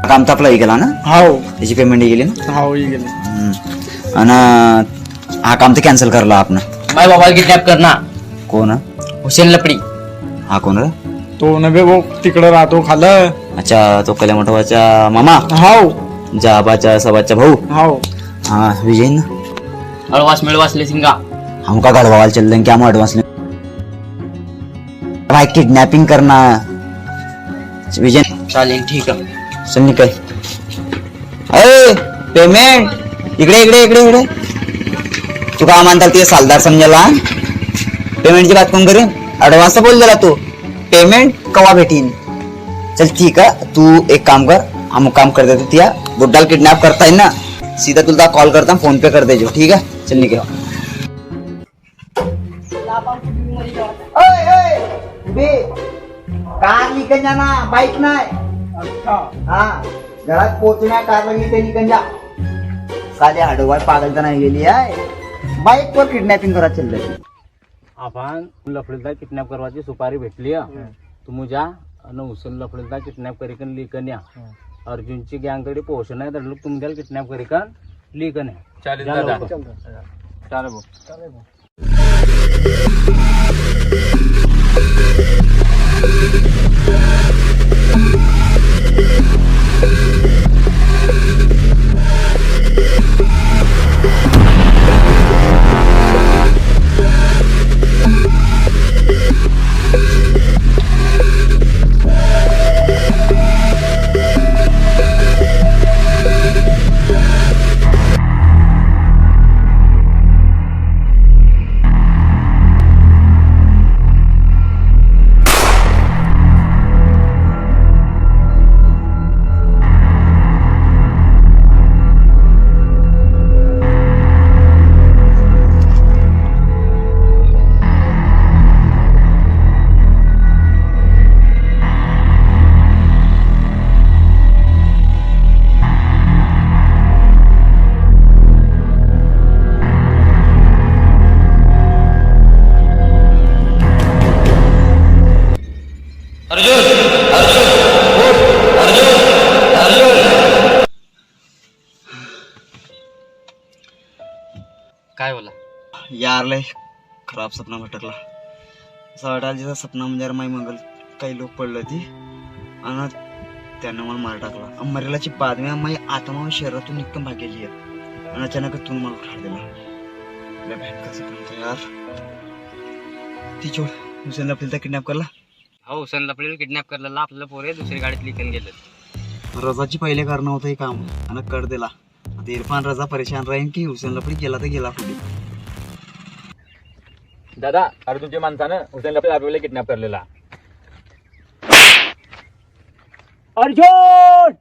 काम तर आपला गेला ना, हो त्याची पेमेंट गेली ना. हो गेले. आणि हा काम तर कॅन्सल करला आपण. माय बाबा किडनॅप करना. कोण हुसेन लपडी. हा कोण रे? तो नव्हे भाऊ तिकडं राहतो खालं. अच्छा, तो कल्या मोठवाचा मामा, हो जाबाचा सबाचा भाऊ. हो हाँ विजय ना. अळवास मिळवासले सिंगा. हमका गढ़वाल चल रहे क्या एडवांस भाई, किडनैपिंग करना विजय. चालेल ठीक आहे. चल निकल. अरे पेमेंट इकडे इकडे इकडे इकडे. तू का मानता ते सालदार समजाला? पेमेंटची बात कोण करेन? ऍडव्हान्स बोल दिला तू, पेमेंट कवा भेटीन. चल ठीक आहे, तू एक काम कर, हम काम कर देते तिया बुड्डाल किडनॅप करता है ना, सीधा तुला कॉल करता, फोन पे कर देजो. ठीक आहे, चल निकल. कार निकल जाना, बाईक नाही. हा घरात पोहोचण्या कार लागली ते निकल जा. साले हडवाय पागल तर नाही गेली आहे, बाईक वर किडनॅपिंग करा चालले. आपण लफडेदार किडनॅप करवाची सुपारी भेटली. तुम्ही जा आणि हुसेन लफडेदार किडनॅप करिकन लिकन या. अर्जुनची गँगकडे पोहोचण आहे, तर लोक तुमच्याला किडनॅप करिकन लिकन या. चालेल दादा. चालेल भाऊ. काय बोला? यार लय खराब सपना भटकला. असं वाटायला जिथं सपना म्हणजे माई मंगल काही लोक पडलं ती आणि त्यानं मला मार टाकला. मरेलाची बातमी माझी आत्मा शरीरातून निघून भागेली आहे आणि अचानक तू मला उठाड दिला. लय भयंकर सपना होतं यार. ती चोड हुसेन लपडीला किडनॅप करला. हो हुसेन लपडीला किडनॅप करलेला आपल्याला पोरे दुसरी गाडीत लिकन गेले. रजाची पहिले करणं होतं हे काम आणि कर दिला. आता इरफान रजा परेशान राहीन की हुसेन लपडी गेला तर गेला कुठे. दादा अर्जुनच्या माणसानं हुसेन लपडी आपल्याला किडनॅप करलेला. अर्जुन